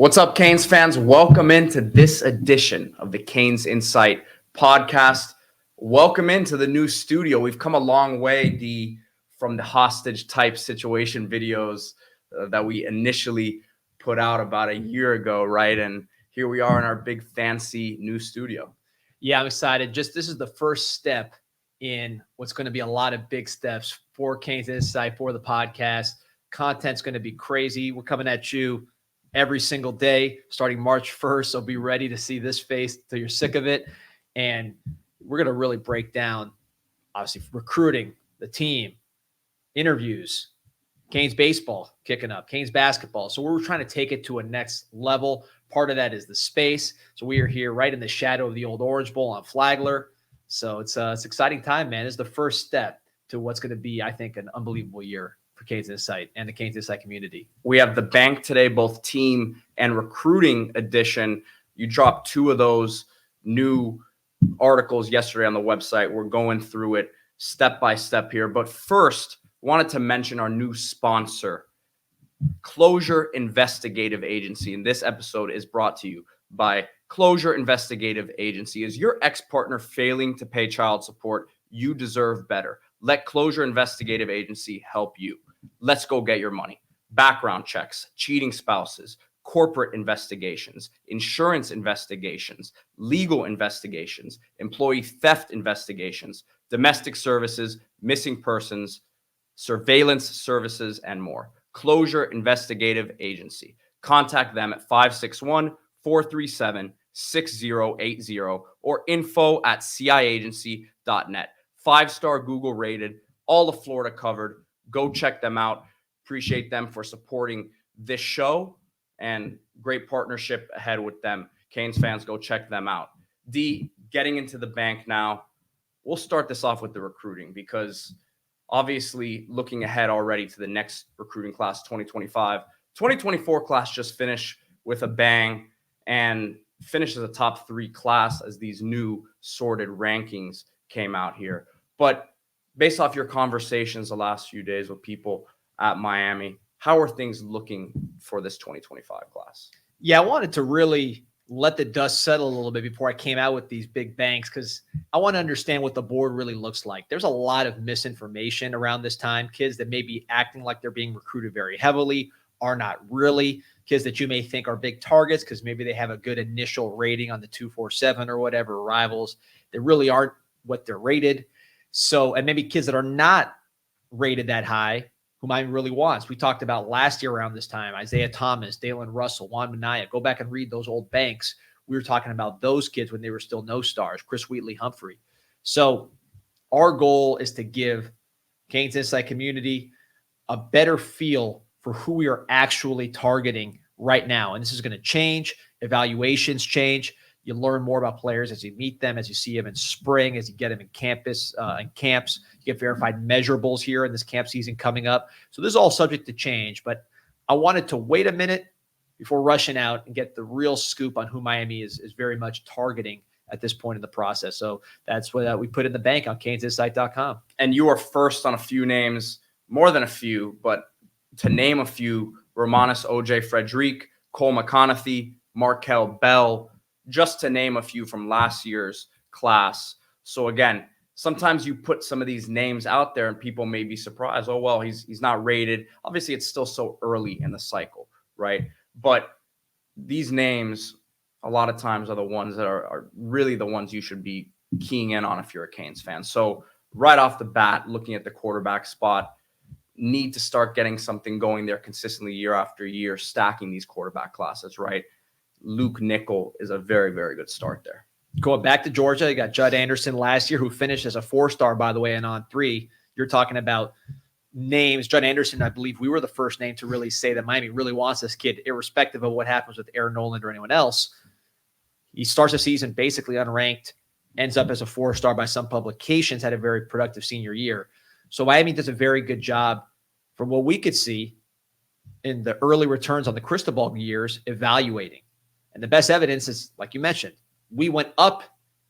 What's up, Canes fans? Welcome into this edition of the CanesInsight podcast. Welcome into the new studio. We've come a long way, from the hostage type situation videos that we initially put out about a year ago, right? And here we are in our big fancy new studio. Yeah, I'm excited. This is the first step in what's going to be a lot of big steps for CanesInsight, for the podcast. Content's going to be crazy. We're coming at you every single day starting March 1st. So be ready to see this face till you're sick of it. And we're going to really break down, obviously, recruiting, the team, interviews, Canes baseball kicking up, Canes basketball. So we're trying to take it to a next level. Part of that is the space. So we are here right in the shadow of the old Orange Bowl on Flagler. So it's an exciting time, man. It's the first step to what's going to be, I think, an unbelievable year for CanesInsight and the CanesInsight community. We have the bank today, both team and recruiting edition. You dropped two of those new articles yesterday on the website. We're going through it step by step here. But first, wanted to mention our new sponsor, Closure Investigative Agency. And this episode is brought to you by Closure Investigative Agency. Is your ex-partner failing to pay child support? You deserve better. Let Closure Investigative Agency help you. Let's go get your money. Background checks, cheating spouses, corporate investigations, insurance investigations, legal investigations, employee theft investigations, domestic services, missing persons, surveillance services, and more. Closure Investigative Agency. Contact them at 561-437-6080 or info@ciagency.net. 5-star Google rated, all of Florida covered. Go check them out. Appreciate them for supporting this show and great partnership ahead with them. Canes fans, go check them out. D, getting into the bank now. We'll start this off with the recruiting because obviously looking ahead already to the next recruiting class, 2025. 2024 class just finished with a bang and finished as a top 3 class as these new sorted rankings came out here. But based off your conversations the last few days with people at Miami, how are things looking for this 2025 class? Yeah, I wanted to really let the dust settle a little bit before I came out with these big banks because I want to understand what the board really looks like. There's a lot of misinformation around this time. Kids that may be acting like they're being recruited very heavily are not really. Kids that you may think are big targets because maybe they have a good initial rating on the 247 or whatever rivals. They really aren't what they're rated. So, and maybe kids that are not rated that high, who Miami really wants. We talked about last year around this time, Isaiah Thomas, Dalen Russell, Juan Minaya. Go back and read those old banks. We were talking about those kids when they were still no stars, Chris Wheatley, Humphrey. So our goal is to give CanesInsight community a better feel for who we are actually targeting right now. And this is going to change. Evaluations change. You learn more about players as you meet them, as you see them in spring, as you get them in campus and camps. You get verified measurables here in this camp season coming up. So this is all subject to change. But I wanted to wait a minute before rushing out and get the real scoop on who Miami is very much targeting at this point in the process. So that's what we put in the bank on CanesInsight.com. And you are first on a few names, more than a few, but to name a few: Romanis O.J. Frederic, Cole McConaughey, Markel Bell, just to name a few from last year's class. So again, sometimes you put some of these names out there and people may be surprised. Oh, well, he's not rated. Obviously, it's still so early in the cycle, right? But these names, a lot of times, are the ones that are really the ones you should be keying in on if you're a Canes fan. So right off the bat, looking at the quarterback spot, need to start getting something going there consistently year after year, stacking these quarterback classes, right? Luke Nickel is a very, very good start there. Going back to Georgia, you got Judd Anderson last year, who finished as a 4-star, by the way, and on 3. You're talking about names. Judd Anderson, I believe we were the first name to really say that Miami really wants this kid, irrespective of what happens with Aaron Noland or anyone else. He starts the season basically unranked, ends up as a 4-star by some publications, had a very productive senior year. So Miami does a very good job, from what we could see in the early returns on the crystal ball years, evaluating. And the best evidence is, like you mentioned, we went up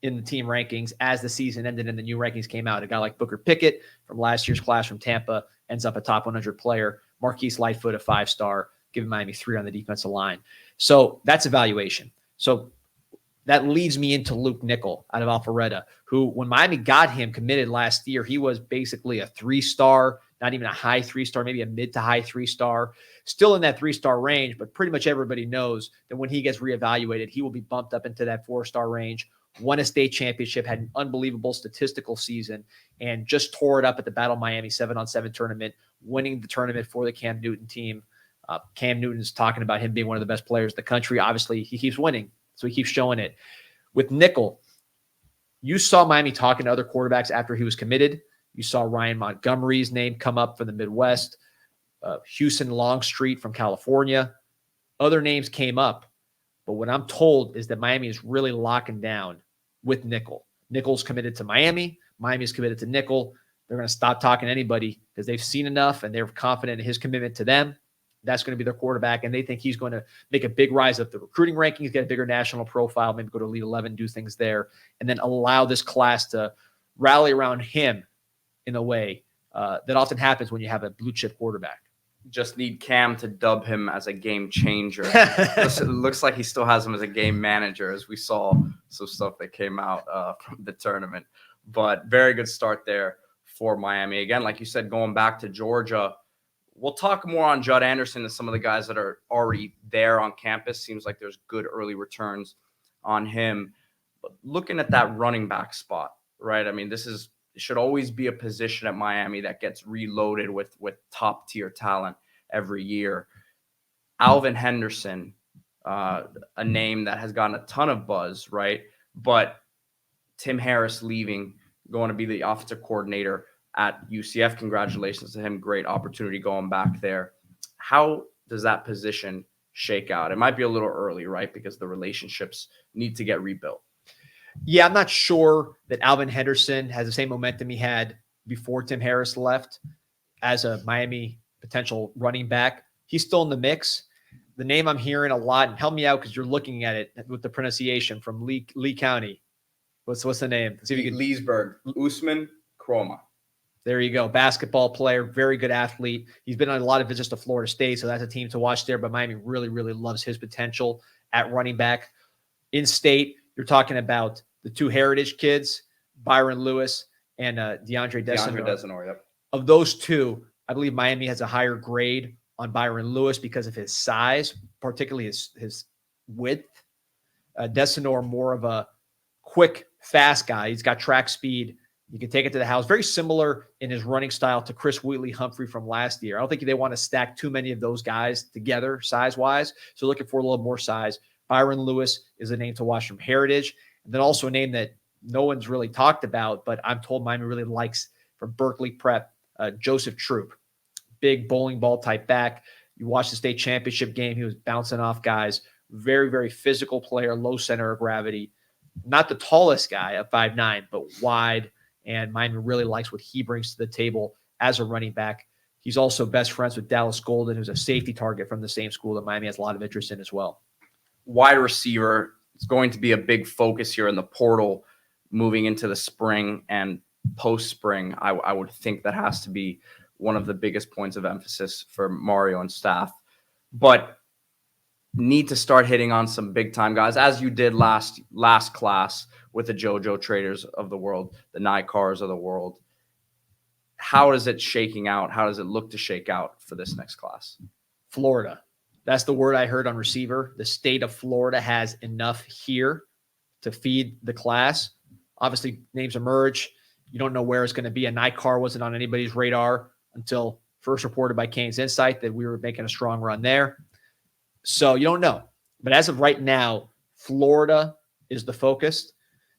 in the team rankings as the season ended and the new rankings came out. A guy like Booker Pickett from last year's class from Tampa ends up a top 100 player. Marquise Lightfoot, a 5-star. giving Miami 3 on the defensive line. So that's evaluation. So that leads me into Luke Nickel out of Alpharetta, who, when Miami got him committed last year, he was basically a 3-star, not even a high 3-star, maybe a mid to high 3-star, still in that 3-star range. But pretty much everybody knows that when he gets reevaluated, he will be bumped up into that 4-star range. Won a state championship, had an unbelievable statistical season, and just tore it up at the Battle Miami 7-on-7 tournament, winning the tournament for the Cam Newton team. Cam Newton's talking about him being one of the best players in the country. Obviously, he keeps winning, so he keeps showing it. With Nickel, you saw Miami talking to other quarterbacks after he was committed. You saw Ryan Montgomery's name come up from the Midwest, Houston Longstreet from California. Other names came up, but what I'm told is that Miami is really locking down with Nickel. Nickel's committed to Miami. Miami's committed to Nickel. They're going to stop talking to anybody because they've seen enough and they're confident in his commitment to them. That's going to be their quarterback, and they think he's going to make a big rise up the recruiting rankings, get a bigger national profile, maybe go to Elite 11, do things there, and then allow this class to rally around him in a way that often happens when you have a blue-chip quarterback. Just need Cam to dub him as a game changer. It looks like he still has him as a game manager, as we saw some stuff that came out from the tournament. But very good start there for Miami. Again, like you said, going back to Georgia, we'll talk more on Judd Anderson and some of the guys that are already there on campus. Seems like there's good early returns on him. But looking at that running back spot, right? I mean, it should always be a position at Miami that gets reloaded with top tier talent every year. Alvin Henderson, a name that has gotten a ton of buzz, right? But Tim Harris leaving, going to be the offensive coordinator at UCF. Congratulations to him. Great opportunity going back there. How does that position shake out? It might be a little early, right? Because the relationships need to get rebuilt. Yeah, I'm not sure that Alvin Henderson has the same momentum he had before Tim Harris left as a Miami potential running back. He's still in the mix. The name I'm hearing a lot, and help me out because you're looking at it with the pronunciation, from Lee County. What's the name? See if you can. Leesburg, Usman Kroma. There you go. Basketball player, very good athlete. He's been on a lot of visits to Florida State, so that's a team to watch there. But Miami really, really loves his potential at running back. In state, you're talking about the 2 heritage kids, Byron Lewis and DeAndre Desenor. Yep. Of those 2, I believe Miami has a higher grade on Byron Lewis because of his size, particularly his width. Desenor, more of a quick, fast guy. He's got track speed. You can take it to the house. Very similar in his running style to Chris Wheatley-Humphrey from last year. I don't think they want to stack too many of those guys together size-wise. So looking for a little more size. Byron Lewis is a name to watch from Heritage. And then also a name that no one's really talked about, but I'm told Miami really likes from Berkeley Prep, Joseph Troop. Big bowling ball type back. You watch the state championship game. He was bouncing off guys. Very, very physical player, low center of gravity. Not the tallest guy at 5'9", but wide. And Miami really likes what he brings to the table as a running back. He's also best friends with Dallas Golden, who's a safety target from the same school that Miami has a lot of interest in as well. Wide receiver is going to be a big focus here in the portal moving into the spring and post-spring. I would think that has to be one of the biggest points of emphasis for Mario and staff. But need to start hitting on some big-time guys, as you did last class with the JoJo Traders of the world, the Nikars of the world. How is it shaking out? How does it look to shake out for this next class? Florida. That's the word I heard on receiver. The state of Florida has enough here to feed the class. Obviously, names emerge. You don't know where it's going to be. A Nikar wasn't on anybody's radar until first reported by CanesInSight that we were making a strong run there. So you don't know. But as of right now, Florida is the focus.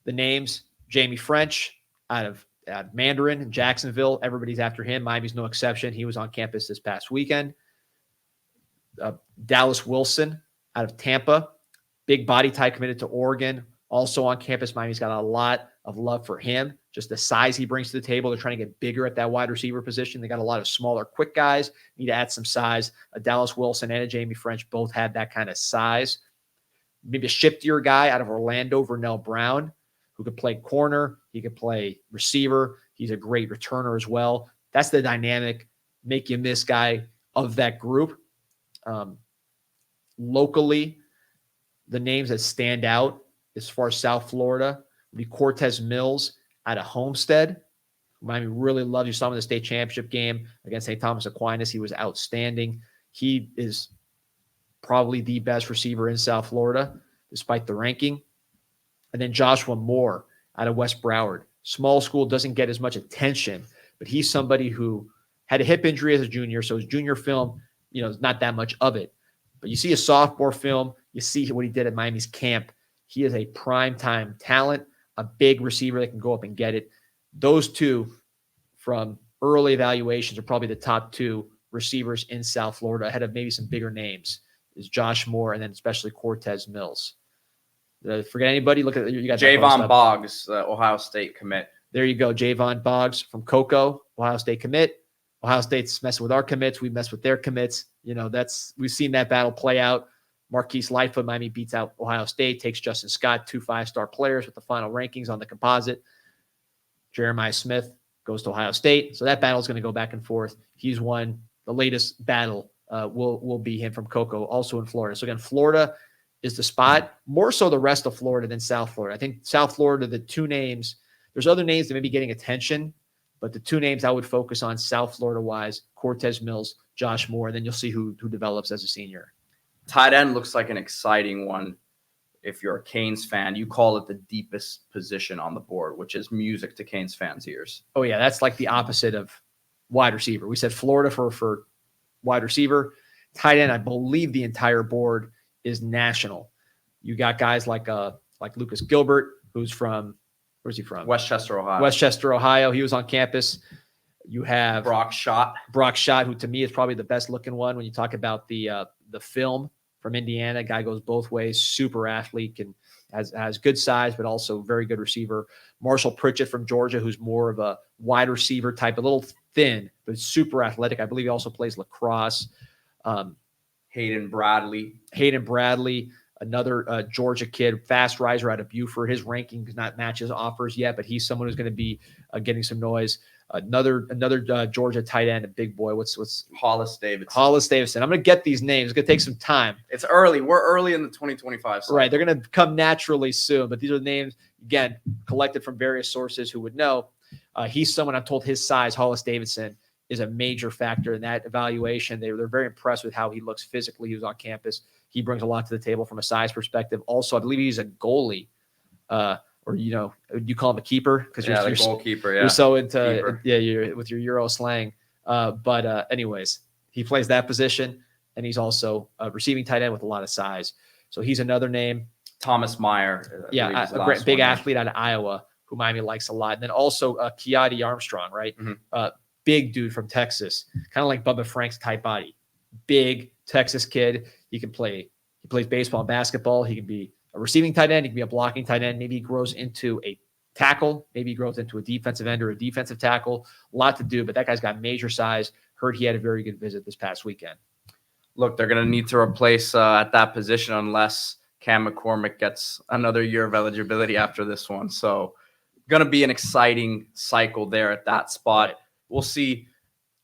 The names, Jamie French out of Mandarin in Jacksonville. Everybody's after him. Miami's no exception. He was on campus this past weekend. Dallas Wilson out of Tampa. Big body type, committed to Oregon. Also on campus. Miami's got a lot of love for him. Just the size he brings to the table. They're trying to get bigger at that wide receiver position. They got a lot of smaller, quick guys. Need to add some size. A Dallas Wilson and a Jamie French both had that kind of size. Maybe a shiftier guy out of Orlando, Vernell Brown, who could play corner. He could play receiver. He's a great returner as well. That's the dynamic, make you miss guy of that group. locally, the names that stand out as far as South Florida would be Cortez Mills out of Homestead. Miami really loves. You saw him in the state championship game against St. Thomas Aquinas. He was outstanding. He is probably the best receiver in South Florida, despite the ranking. And then Joshua Moore out of West Broward. Small school, doesn't get as much attention, but he's somebody who had a hip injury as a junior, so his junior film, is not that much of it. But you see a sophomore film, you see what he did at Miami's camp. He is a primetime talent, a big receiver that can go up and get it. Those two, from early evaluations, are probably the top two receivers in South Florida, ahead of maybe some bigger names, is Josh Moore and then especially Cortez Mills. Forget anybody? Look at you got Javon Boggs, Ohio State commit. There you go, Javon Boggs from Cocoa, Ohio State commit. Ohio State's messing with our commits. We mess with their commits. We've seen that battle play out. Marquise Lightfoot, Miami beats out Ohio State, takes Justin Scott, 2 5-star players with the final rankings on the composite. Jeremiah Smith goes to Ohio State. So that battle is going to go back and forth. He's won the latest battle. Will be him from Cocoa, also in Florida. So again, Florida is the spot, more so the rest of Florida than South Florida. I think South Florida, the two names, there's other names that may be getting attention, but the two names I would focus on South Florida-wise, Cortez Mills, Josh Moore, and then you'll see who develops as a senior. Tight end looks like an exciting one. If you're a Canes fan, you call it the deepest position on the board, which is music to Canes fans' ears. Oh, yeah, that's like the opposite of wide receiver. We said Florida for wide receiver. Tight end, I believe the entire board is national. You got guys like Lucas Gilbert, who's from, where's he from? Westchester, Ohio. Westchester, Ohio. He was on campus. You have Brock Schott, who to me is probably the best looking one when you talk about the film from Indiana. Guy goes both ways, super athlete, has good size, but also very good receiver. Marshall Pritchett from Georgia, who's more of a wide receiver type, a little thin, but super athletic. I believe he also plays lacrosse. Hayden Bradley, another Georgia kid, fast riser out of Buford. His ranking does not match his offers yet, but he's someone who's going to be getting some noise. Another Georgia tight end, a big boy. What's Hollis Davidson? Hollis Davidson. I'm going to get these names. It's going to take some time. It's early. We're early in the 2025 cycle. Right. They're going to come naturally soon, but these are the names, again, collected from various sources who would know. He's someone I'm told his size, Hollis Davidson, is a major factor in that evaluation. They're very impressed with how he looks physically. He was on campus. He brings a lot to the table from a size perspective. Also, I believe he's a goalie, or you call him a keeper because you're the goalkeeper. Yeah, you're so into you're with your Euro slang. But anyways, he plays that position, and he's also a receiving tight end with a lot of size. So he's another name. Thomas Meyer, a great big athlete out of Iowa who Miami likes a lot. And then also Keati Armstrong, right? Mm-hmm. Big dude from Texas, kind of like Bubba Frank's type body. Big Texas kid. He plays baseball and basketball. He can be a receiving tight end. He can be a blocking tight end. Maybe he grows into a tackle. Maybe he grows into a defensive end or a defensive tackle. A lot to do, but that guy's got major size. Heard he had a very good visit this past weekend. Look, they're going to need to replace at that position unless Cam McCormick gets another year of eligibility after this one. So going to be an exciting cycle there at that spot. Right. We'll see,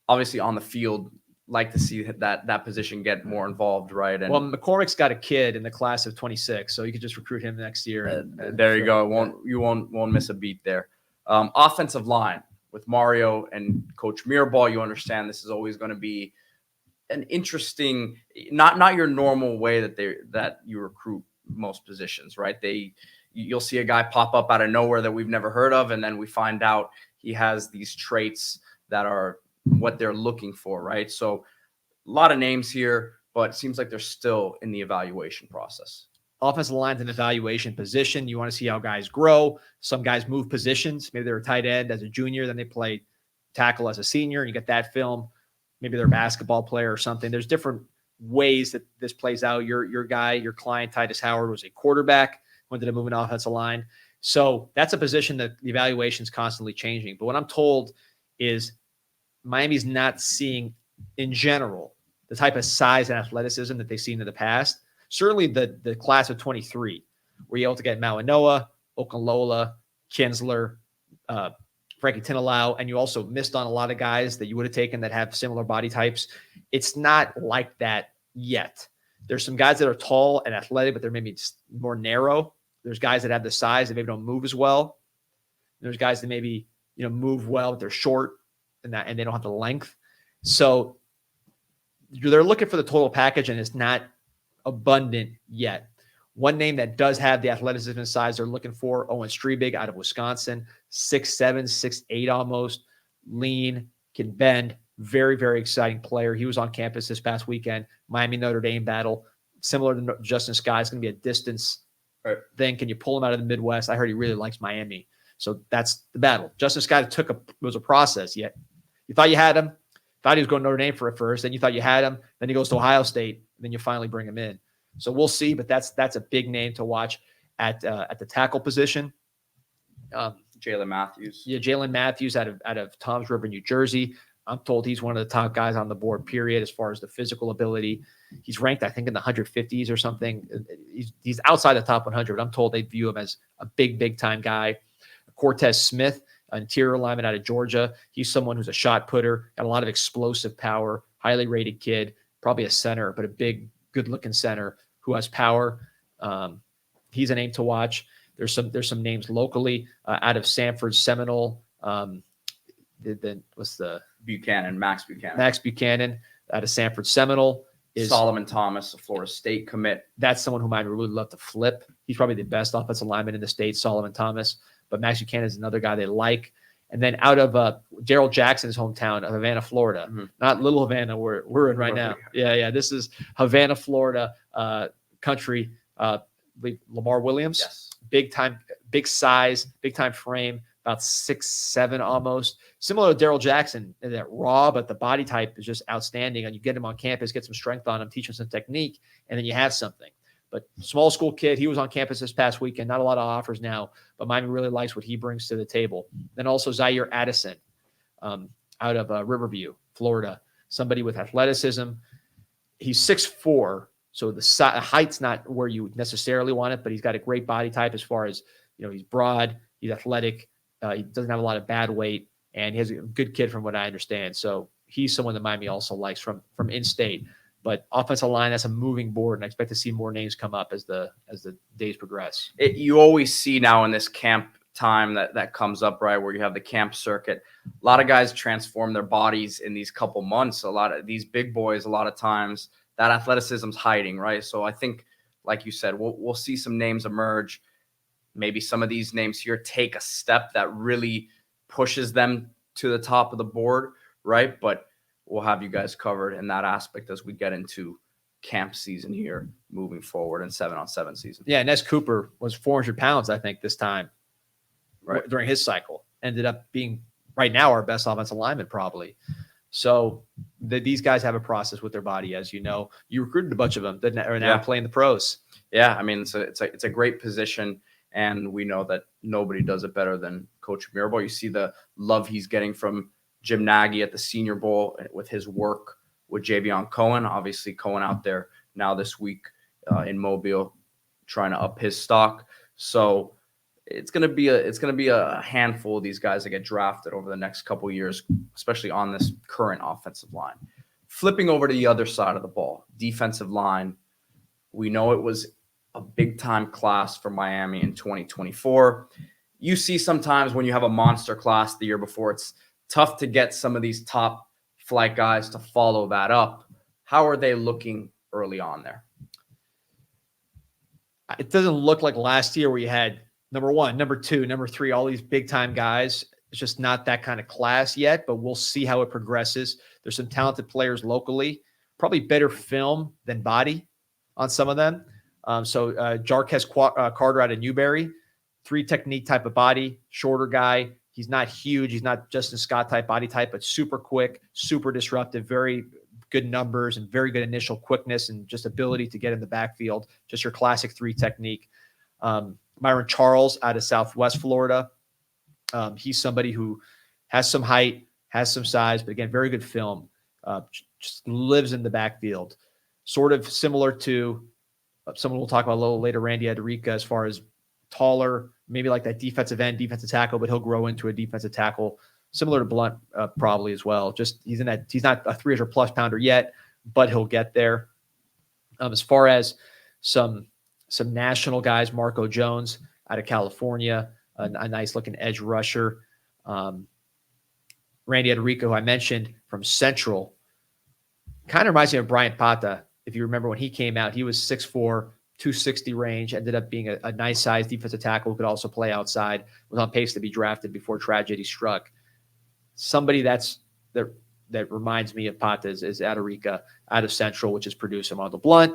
obviously, on the field, like to see that position get more involved, right? And McCormick's got a kid in the class of 26, so you could just recruit him next year. And there you go. You won't miss a beat there. Offensive line with Mario and Coach Mirabal, you understand this is always going to be an interesting, not your normal way that you recruit most positions, right? You'll see a guy pop up out of nowhere that we've never heard of, and then we find out he has these traits that are what they're looking for, right? So a lot of names here, but it seems like they're still in the evaluation process. Offensive line's an evaluation position. You want to see how guys grow. Some guys move positions. Maybe they're a tight end as a junior, then they play tackle as a senior, and you get that film. Maybe they're a basketball player or something. There's different ways that this plays out. Your client, Titus Howard, was a quarterback, went to move an offensive line. So that's a position that the evaluation is constantly changing. But what I'm told is Miami's not seeing, in general, the type of size and athleticism that they've seen in the past. Certainly the class of 23, were you able to get Mawanoa, Okunlola, Kinsler, Frankie Tinalau, and you also missed on a lot of guys that you would have taken that have similar body types. It's not like that yet. There's some guys that are tall and athletic, but they're maybe more narrow. There's guys that have the size that maybe don't move as well. There's guys that maybe, move well, but they're short and they don't have the length. So they're looking for the total package, and it's not abundant yet. One name that does have the athleticism and size they're looking for, Owen Strebig out of Wisconsin, 6'7", 6'8" almost, lean, can bend, very, very exciting player. He was on campus this past weekend, Miami-Notre Dame battle. Similar to Justin Sky, it's going to be a distance thing. Can you pull him out of the Midwest? I heard he really likes Miami. So that's the battle. Justin Sky was a process. Yet you thought you had him, thought he was going to Notre Dame for it first, then you thought you had him, then he goes to Ohio State, and then you finally bring him in. So we'll see, but that's a big name to watch at the tackle position. Jalen Matthews. Yeah, Jalen Matthews out of Toms River, New Jersey. I'm told he's one of the top guys on the board, period, as far as the physical ability. He's ranked, I think, in the 150s or something. He's outside the top 100, but I'm told they view him as a big time guy. Cortez Smith, interior lineman out of Georgia. He's someone who's a shot putter, got a lot of explosive power, highly rated kid, probably a center, but a big, good-looking center who has power. He's a name to watch. There's some names locally out of Sanford, Seminole. What's the Buchanan, Max Buchanan. Max Buchanan out of Sanford, Seminole. Is Solomon Thomas, a Florida State commit. That's someone whom I'd really love to flip. He's probably the best offensive lineman in the state, Solomon Thomas. But Max Buchanan is another guy they like. And then out of Daryl Jackson's hometown of Havana, Florida, not Little Havana we're in right now. Yeah. This is Havana, Florida country. Lamar Williams, yes. Big time, big size, big time frame, about 6'7" almost. Similar to Daryl Jackson, in that raw, but the body type is just outstanding. And you get him on campus, get some strength on him, teach him some technique, and then you have something. But small school kid, he was on campus this past weekend. Not a lot of offers now, but Miami really likes what he brings to the table. Then also Zaire Addison out of Riverview, Florida, somebody with athleticism. He's 6'4", so the height's not where you necessarily want it, but he's got a great body type as far as, he's broad, he's athletic, he doesn't have a lot of bad weight, and he's a good kid from what I understand. So he's someone that Miami also likes from in-state. But offensive line, that's a moving board, and I expect to see more names come up as the days progress. You always see now in this camp time that comes up, right, where you have the camp circuit. A lot of guys transform their bodies in these couple months. A lot of these big boys, a lot of times, that athleticism's hiding, right? So I think, like you said, we'll see some names emerge. Maybe some of these names here take a step that really pushes them to the top of the board, right? But we'll have you guys covered in that aspect as we get into camp season here moving forward and 7-on-7 season. Yeah, Ness Cooper was 400 pounds, I think, this time during his cycle. Ended up being, right now, our best offensive lineman probably. So these guys have a process with their body, as you know. You recruited a bunch of them that are now playing the pros. Yeah, I mean, it's a great position, and we know that nobody does it better than Coach Mirabal. You see the love he's getting from Jim Nagy at the Senior Bowl with his work with Javion Cohen. Obviously, Cohen out there now this week in Mobile trying to up his stock. So it's gonna be a handful of these guys that get drafted over the next couple of years, especially on this current offensive line. Flipping over to the other side of the ball, defensive line. We know it was a big time class for Miami in 2024. You see sometimes when you have a monster class the year before, it's tough to get some of these top flight guys to follow that up. How are they looking early on there? It doesn't look like last year where you had number 1, number 2, number 3, all these big time guys. It's just not that kind of class yet, but we'll see how it progresses. There's some talented players locally, probably better film than body on some of them. So Jarquez Carter out of Newberry, 3 technique type of body, shorter guy. He's not huge. He's not Justin Scott type body type, but super quick, super disruptive, very good numbers and very good initial quickness and just ability to get in the backfield. Just your classic 3 technique. Myron Charles out of Southwest Florida. He's somebody who has some height, has some size, but again, very good film. Just lives in the backfield. Sort of similar to someone we'll talk about a little later, Randy Aderica, as far as taller, maybe like that defensive end, defensive tackle, but he'll grow into a defensive tackle, similar to Blunt probably as well. Just he's not a 300+ pounder yet, but he'll get there. As far as some national guys, Marco Jones out of California, a nice looking edge rusher. Randy Aderico, who I mentioned from Central, kind of reminds me of Brian Pata. If you remember when he came out, he was 6'4", 260 range, ended up being a nice size defensive tackle who could also play outside, was on pace to be drafted before tragedy struck. Somebody that reminds me of Pata is Aderica out of Central, which has produced Armando Blunt,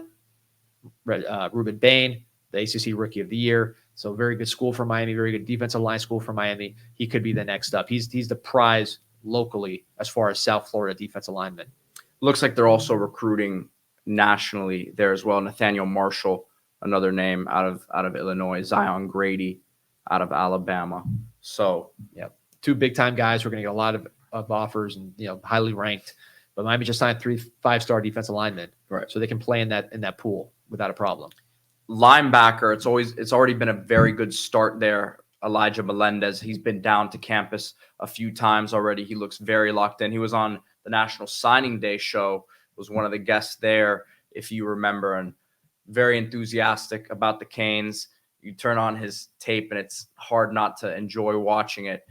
Ruben Bain, the ACC Rookie of the Year. So very good school for Miami, very good defensive line school for Miami. He could be the next up. He's the prize locally as far as South Florida defensive linemen. Looks like they're also recruiting nationally there as well. Nathaniel Marshall, another name out of Illinois. Zion Grady out of Alabama. So, yeah, two big time guys. We're going to get a lot of offers and highly ranked. But Miami just signed 3 5-star defensive linemen, right? So they can play in that pool without a problem. Linebacker, it's already been a very good start there. Elijah Melendez, he's been down to campus a few times already. He looks very locked in. He was on the National Signing Day show, was one of the guests there, if you remember, and very enthusiastic about the Canes. You turn on his tape and it's hard not to enjoy watching it.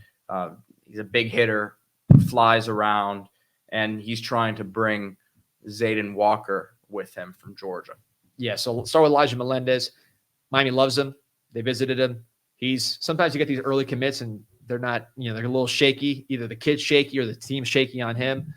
He's a big hitter, flies around, and he's trying to bring Zayden Walker with him from Georgia. Yeah, so let's start with Elijah Melendez. Miami loves him. They visited him. Sometimes you get these early commits and they're not, they're a little shaky. Either the kid's shaky or the team's shaky on him.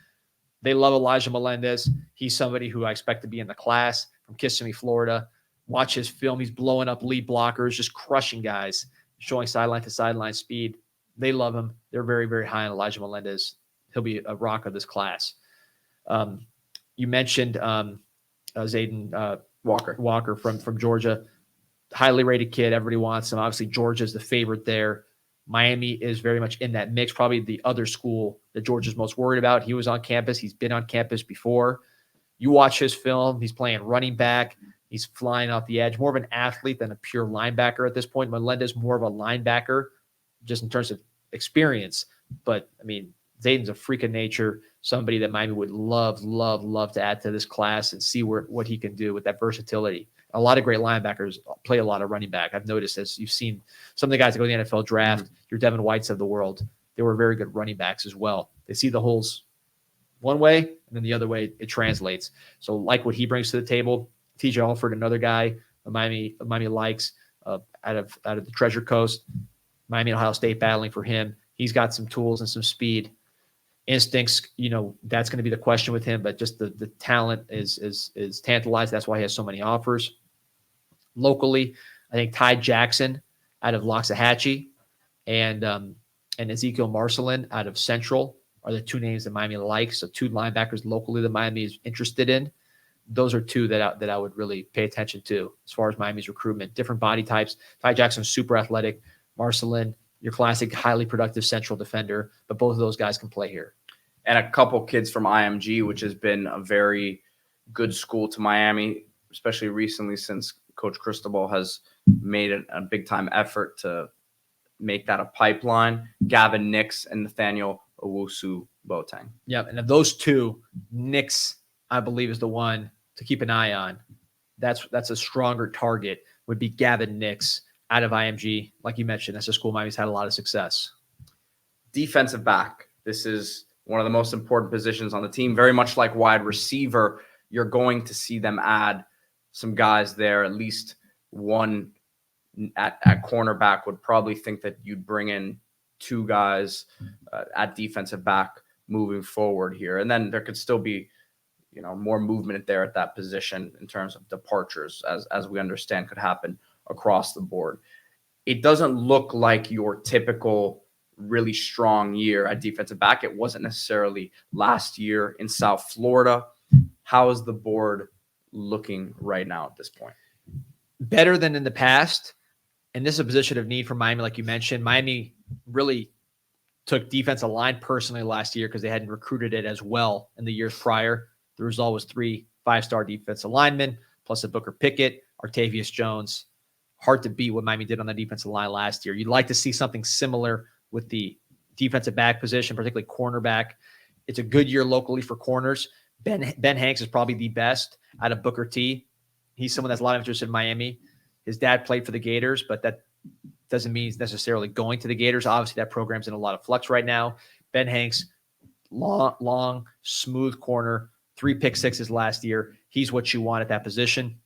They love Elijah Melendez. He's somebody who I expect to be in the class from Kissimmee, Florida. Watch his film. He's blowing up lead blockers, just crushing guys, showing sideline to sideline speed. They love him. They're very, very high on Elijah Melendez. He'll be a rock of this class. You mentioned Zayden Walker from Georgia. Highly rated kid. Everybody wants him. Obviously, Georgia's the favorite there. Miami is very much in that mix. Probably the other school that Georgia's most worried about. He was on campus. He's been on campus before. You watch his film. He's playing running back. He's flying off the edge. More of an athlete than a pure linebacker at this point. Melendez more of a linebacker just in terms of experience. But, I mean, Zayden's a freak of nature, somebody that Miami would love to add to this class and see what he can do with that versatility. A lot of great linebackers play a lot of running back. I've noticed as you've seen some of the guys that go to the NFL draft, your Devin Whites of the world, they were very good running backs as well. They see the holes one way, and then the other way it translates. So like what he brings to the table. TJ Alford, another guy Miami likes out of the Treasure Coast. Miami and Ohio State battling for him. He's got some tools and some speed. Instincts, that's going to be the question with him, but just the talent is tantalized. That's why he has so many offers. Locally, I think Ty Jackson out of Loxahatchee and Ezekiel Marcelin out of Central are the two names that Miami likes. So 2 linebackers locally that Miami is interested in. Those are 2 that I would really pay attention to as far as Miami's recruitment. Different body types. Ty Jackson's super athletic. Marcelin, your classic highly productive Central defender, but both of those guys can play here. And a couple kids from IMG, which has been a very good school to Miami, especially recently since Coach Cristobal has made a big-time effort to make that a pipeline. Gavin Nix and Nathaniel Owusu-Boateng. Yep, and of those 2, Nix, I believe, is the one to keep an eye on. That's a stronger target, would be Gavin Nix out of IMG. Like you mentioned, that's a school Miami's had a lot of success. Defensive back. This is one of the most important positions on the team. Very much like wide receiver, you're going to see them add some guys there. At least one at cornerback. Would probably think that you'd bring in 2 guys at defensive back moving forward here. And then there could still be, more movement there at that position in terms of departures, as we understand could happen across the board. It doesn't look like your typical really strong year at defensive back. It wasn't necessarily last year in South Florida. How is the board looking right now at this point? Better than in the past. And this is a position of need for Miami, like you mentioned. Miami really took defensive line personally last year because they hadn't recruited it as well in the years prior. The result was 3 5-star defensive linemen, plus a Booker Pickett, Artavius Jones. Hard to beat what Miami did on the defensive line last year. You'd like to see something similar with the defensive back position, particularly cornerback. It's a good year locally for corners. Ben Hanks is probably the best out of Booker T. he's someone that's a lot of interest in Miami. His dad played for the Gators, but that doesn't mean he's necessarily going to the Gators. Obviously, that program's in a lot of flux right now. Ben Hanks, long, smooth corner, 3 pick sixes last year. He's what you want at that position.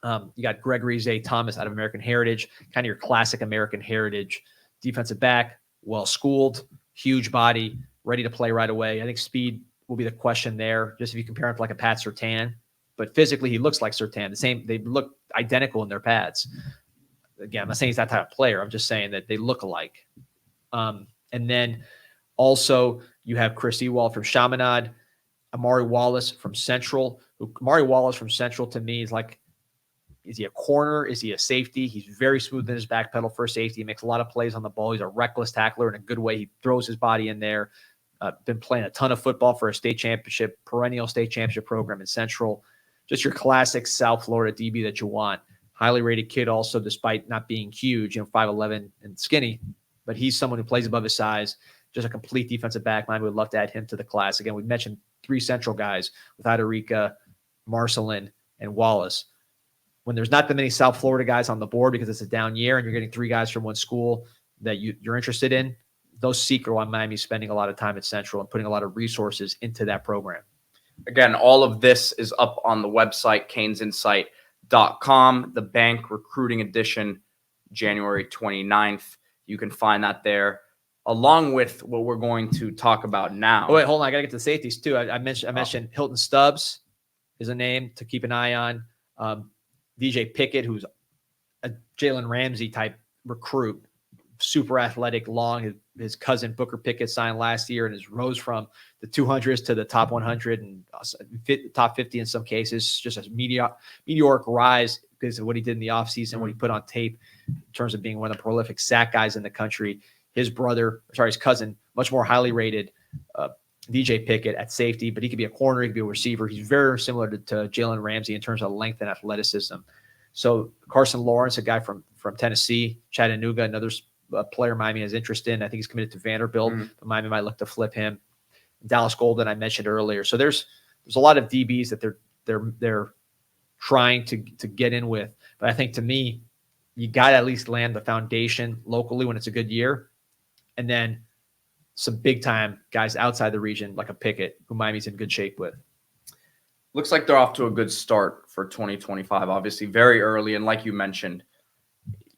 You got Gregory Zay Thomas out of American Heritage, kind of your classic American Heritage defensive back, well-schooled, huge body, ready to play right away. I think speed will be the question there, just if you compare him to like a Pat Surtain. But physically, he looks like Surtain. They look identical in their pads. Again, I'm not saying he's that type of player. I'm just saying that they look alike. And then also you have Chris Ewald from Chaminade, Amari Wallace from Central. Amari Wallace from Central to me is like, is he a corner? Is he a safety? He's very smooth in his back pedal for safety. He makes a lot of plays on the ball. He's a reckless tackler in a good way. He throws his body in there. Been playing a ton of football for a state championship, perennial state championship program in Central. Just your classic South Florida DB that you want. Highly rated kid also, despite not being huge, 5'11" and skinny. But he's someone who plays above his size. Just a complete defensive back. Miami would love to add him to the class. Again, we mentioned 3 Central guys with Adarica, Marcelin, and Wallace. When there's not that many South Florida guys on the board because it's a down year and you're getting 3 guys from one school that you're interested in, those seek why Miami's spending a lot of time at Central and putting a lot of resources into that program. Again, all of this is up on the website, CanesInsight.com, the bank recruiting edition, January 29th. You can find that there, along with what we're going to talk about now. Oh, wait, hold on. I got to get to the safeties, too. I mentioned Hilton Stubbs is a name to keep an eye on. DJ Pickett, who's a Jalen Ramsey type recruit, super athletic, long. His cousin Booker Pickett signed last year and has rose from the 200s to the top 100 and top 50 in some cases. Just a meteoric rise because of what he did in the offseason, what he put on tape in terms of being one of the prolific sack guys in the country. His cousin, much more highly rated, DJ Pickett at safety, but he could be a corner, he could be a receiver. He's very similar to Jalen Ramsey in terms of length and athleticism. So Carson Lawrence, a guy from Tennessee, Chattanooga, another player Miami has interest in. I think he's committed to Vanderbilt, but Miami might look to flip him. Dallas Golden, I mentioned earlier. So there's a lot of DBs that they're trying to get in with. But I think to me, you got to at least land the foundation locally when it's a good year, and then some big-time guys outside the region, like a Pickett, who Miami's in good shape with. Looks like they're off to a good start for 2025, obviously very early. And like you mentioned,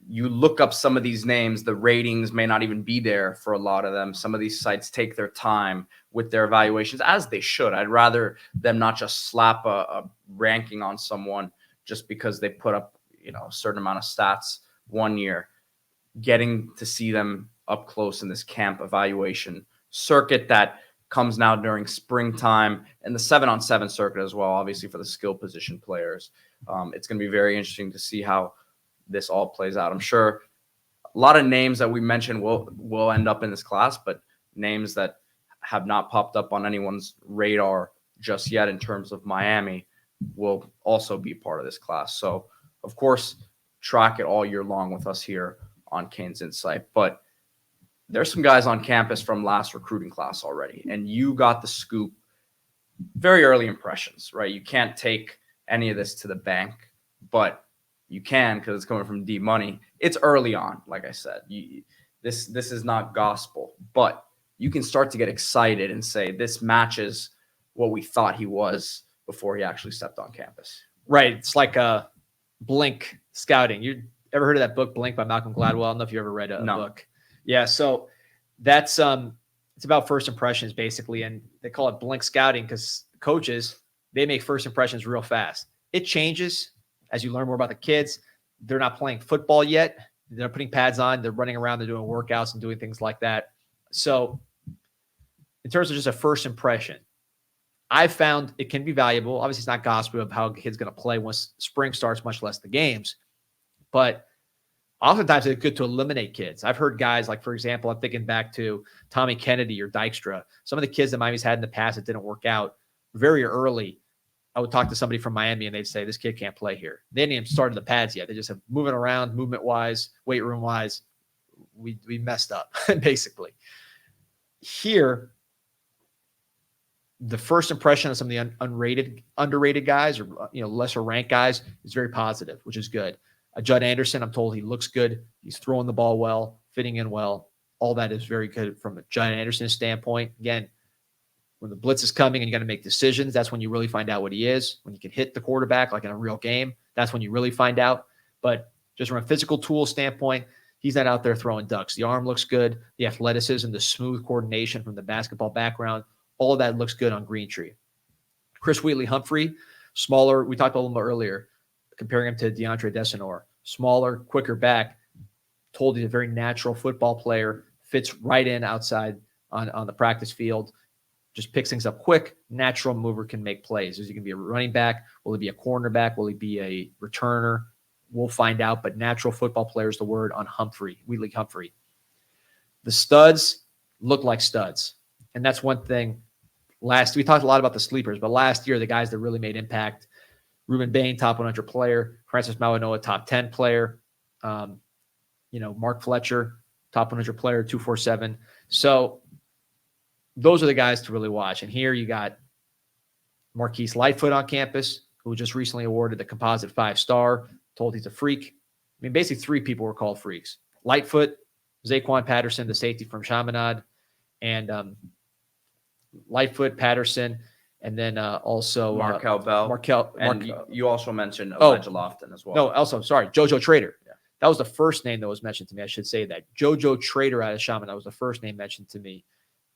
you look up some of these names, the ratings may not even be there for a lot of them. Some of these sites take their time with their evaluations, as they should. I'd rather them not just slap a ranking on someone just because they put up a certain amount of stats one year. Getting to see them up close in this camp evaluation circuit that comes now during springtime, and the 7-on-7 circuit as well, obviously for the skill position players. It's going to be very interesting to see how this all plays out. I'm sure a lot of names that we mentioned will end up in this class, but names that have not popped up on anyone's radar just yet in terms of Miami will also be part of this class. So, of course, track it all year long with us here on Canes Insight. But there's some guys on campus from last recruiting class already, and you got the scoop. Very early impressions, right? You can't take any of this to the bank, but you can because it's coming from D Money. It's early on, like I said. This is not gospel, but you can start to get excited and say this matches what we thought he was before he actually stepped on campus. Right. It's like a Blink scouting. You ever heard of that book, Blink, by Malcolm Gladwell? I don't know if you ever read a book. Yeah, so that's it's about first impressions basically, and they call it Blink scouting because coaches, they make first impressions real fast. It changes as you learn more about the kids. They're not playing football yet. They're putting pads on. They're running around. They're doing workouts and doing things like that. So in terms of just a first impression, I found it can be valuable. Obviously, it's not gospel of how a kid's going to play once spring starts, much less the games. But oftentimes it's good to eliminate kids. I've heard guys like, for example, I'm thinking back to Tommy Kennedy or Dykstra. Some of the kids that Miami's had in the past that didn't work out very early. I would talk to somebody from Miami and they'd say, this kid can't play here. They hadn't even started the pads yet. They just have moving around, movement-wise, weight room-wise. We messed up, basically. Here, the first impression of some of the underrated guys, or lesser ranked guys, is very positive, which is good. Judd Anderson, I'm told he looks good. He's throwing the ball well, fitting in well. All that is very good from a Judd Anderson standpoint. Again, when the blitz is coming and you got to make decisions, that's when you really find out what he is. When you can hit the quarterback like in a real game, that's when you really find out. But just from a physical tool standpoint, he's not out there throwing ducks. The arm looks good. The athleticism, the smooth coordination from the basketball background, all of that looks good on Greentree. Chris Wheatley-Humphrey, smaller. We talked about him earlier, comparing him to DeAndre Desenor. Smaller, quicker back. Told he's a very natural football player. Fits right in outside on the practice field. Just picks things up quick. Natural mover, can make plays. Is he going to be a running back? Will he be a cornerback? Will he be a returner? We'll find out. But natural football player is the word on Wheatley-Humphrey. The studs look like studs. And that's one thing. We talked a lot about the sleepers, but last year, the guys that really made impact: Ruben Bain, top 100 player; Francis Mauanoa, top 10 player; Mark Fletcher, top 100 player, 247. So those are the guys to really watch. And here you got Marquise Lightfoot on campus, who was just recently awarded the composite 5-star. Told he's a freak. I mean, basically 3 people were called freaks: Lightfoot, Zaquan Patterson, the safety from Chaminade, and Lightfoot, Patterson, and then also Markel Bell. You also mentioned Elijah Lofton as well. No, also, sorry, JoJo Trader. Yeah. That was the first name that was mentioned to me. I should say that. JoJo Trader out of Chaminade was the first name mentioned to me.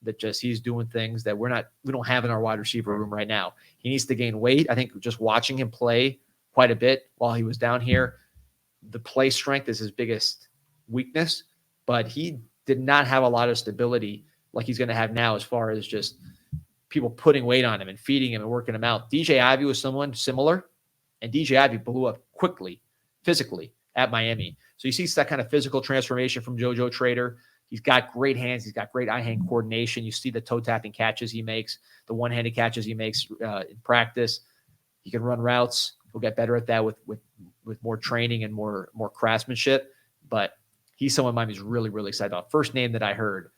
That just he's doing things that we don't have in our wide receiver room right now. He needs to gain weight. I think just watching him play quite a bit while he was down here, the play strength is his biggest weakness, but he did not have a lot of stability like he's going to have now, as far as just people putting weight on him and feeding him and working him out. DJ Ivey was someone similar, and DJ Ivey blew up quickly, physically, at Miami. So you see that kind of physical transformation from JoJo Trader. He's got great hands. He's got great eye-hand coordination. You see the toe-tapping catches he makes, the one-handed catches he makes in practice. He can run routes. He'll get better at that with more training and more craftsmanship. But he's someone Miami's really, really excited about. First name that I heard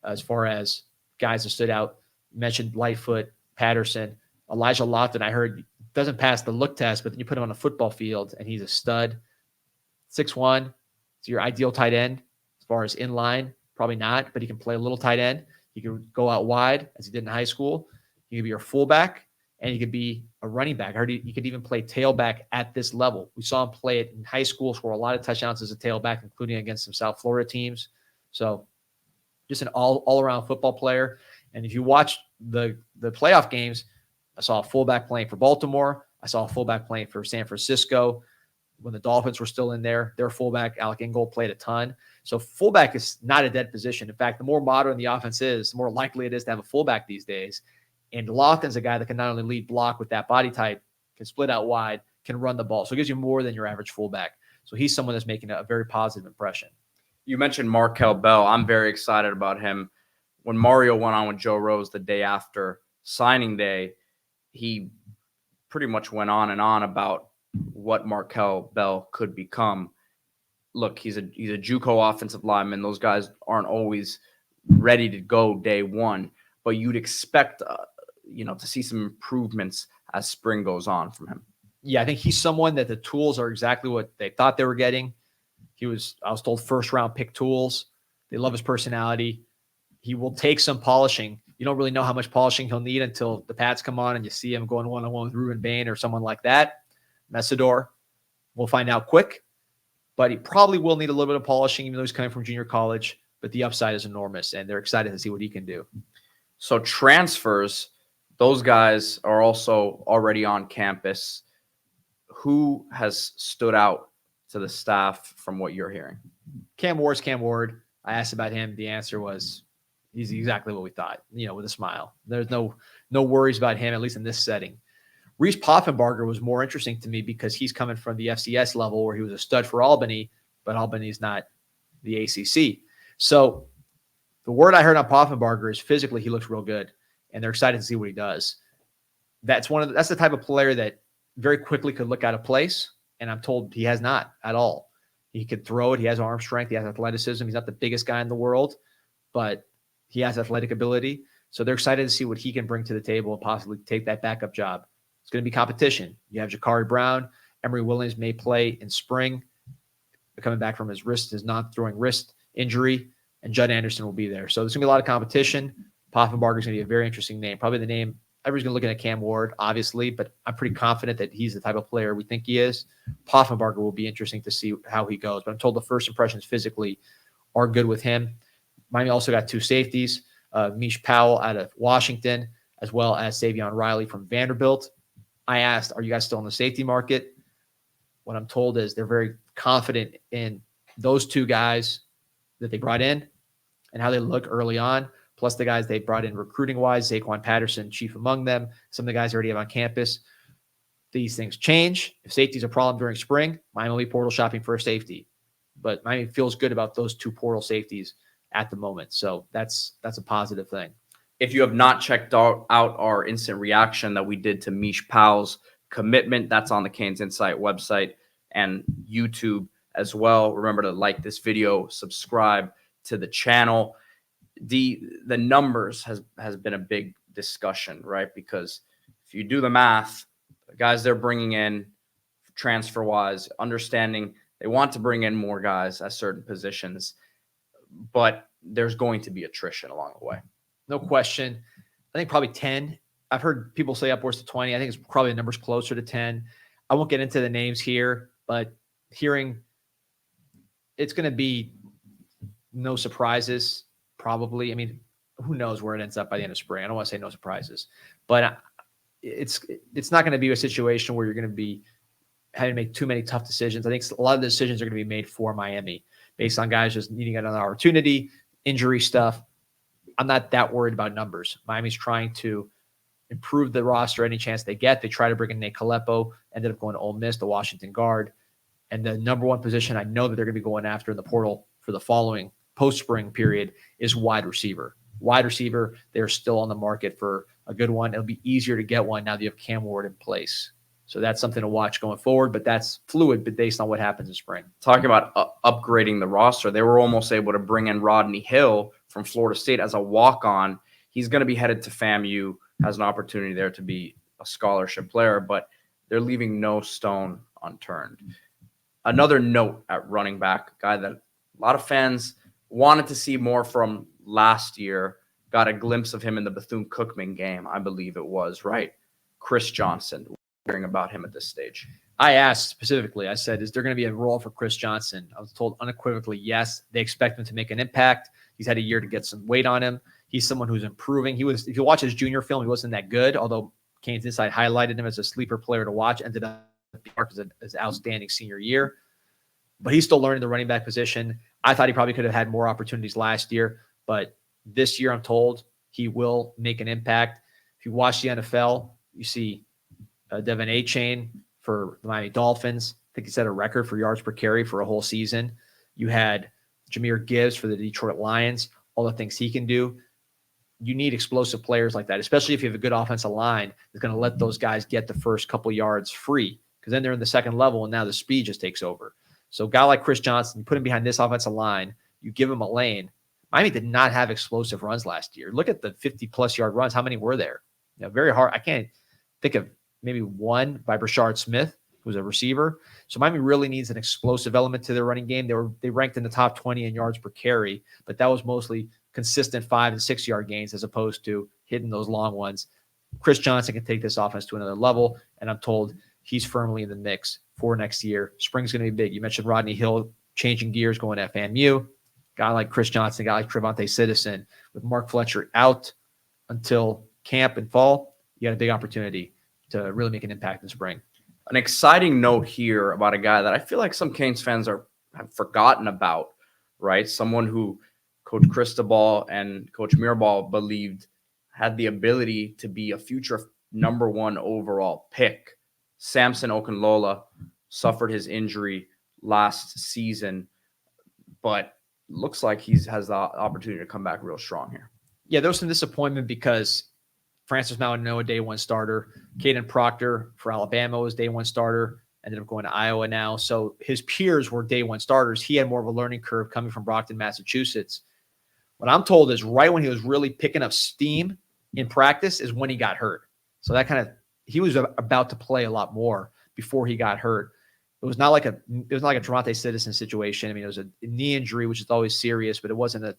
as far as guys that stood out, mentioned Lightfoot, Patterson, Elijah Lofton. I heard doesn't pass the look test, but then you put him on a football field and he's a stud. 6'1", it's your ideal tight end. As far as in line, probably not, but he can play a little tight end. He can go out wide, as he did in high school. He could be your fullback, and he could be a running back. I heard he could even play tailback at this level. We saw him play it in high school, score a lot of touchdowns as a tailback, including against some South Florida teams. So just an all-around football player. And if you watch the playoff games, I saw a fullback playing for Baltimore. I saw a fullback playing for San Francisco. When the Dolphins were still in there, their fullback, Alec Ingold, played a ton. So fullback is not a dead position. In fact, the more modern the offense is, the more likely it is to have a fullback these days. And Lofton's a guy that can not only lead block with that body type, can split out wide, can run the ball. So it gives you more than your average fullback. So he's someone that's making a very positive impression. You mentioned Markel Bell. I'm very excited about him. When Mario went on with Joe Rose the day after signing day, he pretty much went on and on about what Markel Bell could become. Look, he's a JUCO offensive lineman. Those guys aren't always ready to go day one, but you'd expect to see some improvements as spring goes on from him. Yeah, I think he's someone that the tools are exactly what they thought they were getting. I was told first-round pick tools. They love his personality. He will take some polishing. You don't really know how much polishing he'll need until the pads come on and you see him going one-on-one with Ruben Bain or someone like that. Messidor, we'll find out quick. But he probably will need a little bit of polishing, even though he's coming from junior college. But the upside is enormous, and they're excited to see what he can do. So transfers, those guys are also already on campus. Who has stood out to the staff from what you're hearing? Cam Ward. I asked about him. The answer was he's exactly what we thought, with a smile. There's no worries about him, at least in this setting. Reese Poffenbarger was more interesting to me because he's coming from the FCS level where he was a stud for Albany, but Albany's not the ACC. So the word I heard on Poffenbarger is physically he looks real good, and they're excited to see what he does. That's the type of player that very quickly could look out of place, and I'm told he has not at all. He could throw it. He has arm strength. He has athleticism. He's not the biggest guy in the world, but he has athletic ability. So they're excited to see what he can bring to the table and possibly take that backup job. It's going to be competition. You have Jakari Brown. Emery Williams may play in spring, coming back from his non-throwing wrist injury, and Judd Anderson will be there. So there's going to be a lot of competition. Poffenbarger is going to be a very interesting name. Probably the name everybody's going to look at Cam Ward, obviously, but I'm pretty confident that he's the type of player we think he is. Poffenbarger will be interesting to see how he goes. But I'm told the first impressions physically are good with him. Miami also got 2 safeties, Mish Powell out of Washington, as well as Savion Riley from Vanderbilt. I asked, are you guys still in the safety market? What I'm told is they're very confident in those 2 guys that they brought in and how they look early on, plus the guys they brought in recruiting-wise, Zaquan Patterson, chief among them, some of the guys they already have on campus. These things change. If safety is a problem during spring, Miami will be portal shopping for a safety. But Miami feels good about those 2 portal safeties at the moment. So that's a positive thing. If you have not checked out our instant reaction that we did to Mish Powell's commitment, that's on the CanesInsight website and YouTube as well. Remember to like this video, subscribe to the channel. The numbers has been a big discussion, right? Because if you do the math, the guys they're bringing in transfer wise, understanding they want to bring in more guys at certain positions, but there's going to be attrition along the way. No question. I think probably 10. I've heard people say upwards to 20. I think it's probably the numbers closer to 10. I won't get into the names here, but hearing it's going to be no surprises, probably. I mean, who knows where it ends up by the end of spring? I don't want to say no surprises, but it's not going to be a situation where you're going to be having to make too many tough decisions. I think a lot of the decisions are going to be made for Miami based on guys just needing another opportunity, injury stuff. I'm not that worried about numbers. Miami's trying to improve the roster any chance they get. They try to bring in Nate Kalepo, ended up going to Ole Miss, the Washington guard. And the number one position I know that they're going to be going after in the portal for the following post-spring period is wide receiver. Wide receiver, they're still on the market for a good one. It'll be easier to get one now that you have Cam Ward in place. So that's something to watch going forward, but that's fluid but based on what happens in spring. Talking about upgrading the roster, they were almost able to bring in Rodney Hill from Florida State as a walk-on. He's going to be headed to FAMU, has an opportunity there to be a scholarship player, but they're leaving no stone unturned. Another note at running back, a guy that a lot of fans wanted to see more from last year, got a glimpse of him in the Bethune-Cookman game, I believe it was, right? Chris Johnson. Hearing about him at this stage. I asked specifically, I said, is there going to be a role for Chris Johnson? I was told unequivocally, yes. They expect him to make an impact. He's had a year to get some weight on him. He's someone who's improving. If you watch his junior film, he wasn't that good, although CanesInsight highlighted him as a sleeper player to watch, ended up as an outstanding senior year. But he's still learning the running back position. I thought he probably could have had more opportunities last year, but this year I'm told he will make an impact. If you watch the NFL, you see Devin A-Chain for the Miami Dolphins. I think he set a record for yards per carry for a whole season. You had Jahmyr Gibbs for the Detroit Lions, all the things he can do. You need explosive players like that, especially if you have a good offensive line that's going to let those guys get the first couple yards free, because then they're in the second level and now the speed just takes over. So a guy like Chris Johnson, you put him behind this offensive line, you give him a lane. Miami did not have explosive runs last year. Look at the 50-plus yard runs. How many were there? Very hard. I can't think of maybe one by Brashard Smith, who's a receiver. So Miami really needs an explosive element to their running game. They ranked in the top 20 in yards per carry, but that was mostly consistent 5 and 6 yard gains as opposed to hitting those long ones. Chris Johnson can take this offense to another level, and I'm told he's firmly in the mix for next year. Spring's going to be big. You mentioned Rodney Hill changing gears, going to FAMU. Guy like Chris Johnson, guy like Trevante Citizen, with Mark Fletcher out until camp and fall, you got a big opportunity to really make an impact in spring. An exciting note here about a guy that I feel like some Canes fans have forgotten about, right? Someone who Coach Cristobal and Coach Mirabal believed had the ability to be a future number 1 overall pick. Samson Okunlola suffered his injury last season, but looks like he has the opportunity to come back real strong here. Yeah, there was some disappointment because Francis Mauigoa, day 1 starter. Caden Proctor for Alabama was day 1 starter. Ended up going to Iowa now. So his peers were day 1 starters. He had more of a learning curve coming from Brockton, Massachusetts. What I'm told is right when he was really picking up steam in practice is when he got hurt. So that kind of, he was about to play a lot more before he got hurt. It was not like a Durante Citizen situation. I mean, it was a knee injury, which is always serious, but it wasn't a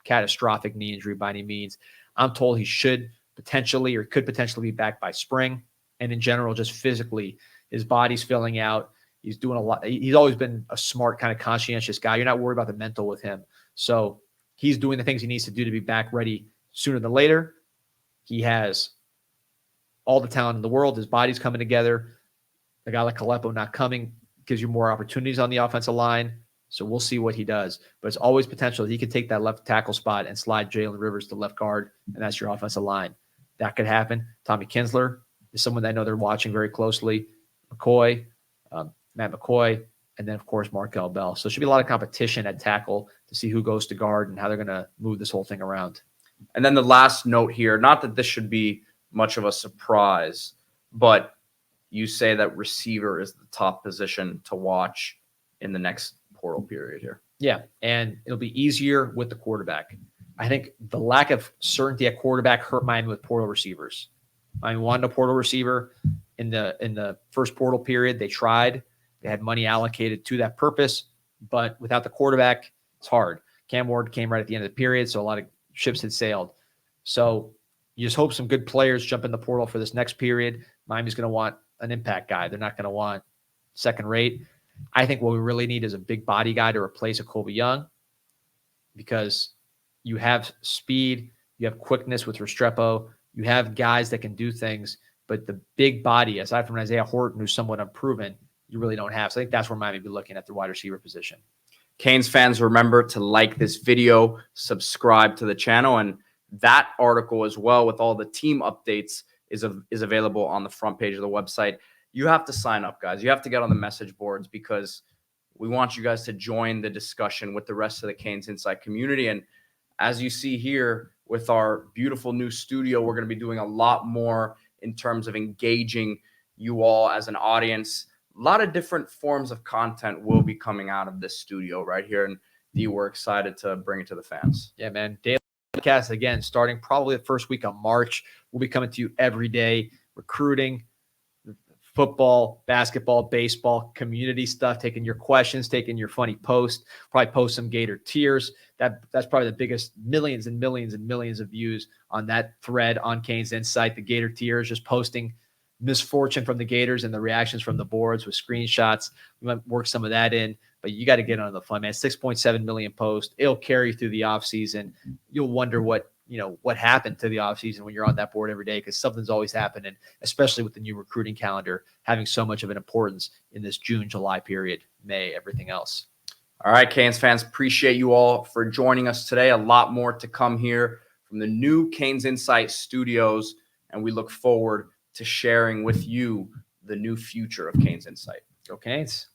catastrophic knee injury by any means. I'm told he should potentially or could potentially be back by spring. And in general, just physically, his body's filling out. He's doing a lot. He's always been a smart, kind of conscientious guy. You're not worried about the mental with him. So he's doing the things he needs to do to be back ready sooner than later. He has all the talent in the world. His body's coming together. A guy like Aleppo not coming gives you more opportunities on the offensive line. So we'll see what he does. But it's always potential that he could take that left tackle spot and slide Jalen Rivers to left guard, and that's your offensive line. That could happen. Tommy Kinsler is someone that I know they're watching very closely. McCoy, Matt McCoy, and then, of course, Markel Bell. So it should be a lot of competition at tackle to see who goes to guard and how they're going to move this whole thing around. And then the last note here, not that this should be much of a surprise, but you say that receiver is the top position to watch in the next portal period here. Yeah, and it'll be easier with the quarterback. I think the lack of certainty at quarterback hurt Miami with portal receivers. Miami wanted a portal receiver in the first portal period. They tried. They had money allocated to that purpose, but without the quarterback, it's hard. Cam Ward came right at the end of the period, so a lot of ships had sailed. So you just hope some good players jump in the portal for this next period. Miami's going to want an impact guy. They're not going to want second rate. I think what we really need is a big body guy to replace a Colby Young, because you have speed, you have quickness with Restrepo, you have guys that can do things, but the big body, aside from Isaiah Horton, who's somewhat unproven, you really don't have. So I think that's where Miami be looking at the wide receiver position. Canes fans, remember to like this video, subscribe to the channel, and that article as well with all the team updates is available on the front page of the website. You have to sign up, guys. You have to get on the message boards, because we want you guys to join the discussion with the rest of the CanesInsight community. And as you see here with our beautiful new studio, we're going to be doing a lot more in terms of engaging you all as an audience. A lot of different forms of content will be coming out of this studio right here, and we're excited to bring it to the fans. Yeah, man. Daily podcast, again, starting probably the first week of March. We'll be coming to you every day, recruiting, football, basketball, baseball, community stuff, taking your questions, taking your funny posts, probably post some Gator tears. That's probably the biggest, millions and millions and millions of views on that thread on CanesInsight, the Gator tears, just posting misfortune from the Gators and the reactions from the boards with screenshots. We might work some of that in, but you got to get on the fun, man. 6.7 million posts. It'll carry you through the offseason. You'll wonder what happened to the offseason when you're on that board every day, because something's always happening, especially with the new recruiting calendar having so much of an importance in this June, July period, May, everything else. All right, Canes fans, appreciate you all for joining us today. A lot more to come here from the new CanesInsight studios, and we look forward to sharing with you the new future of CanesInsight. Go Canes.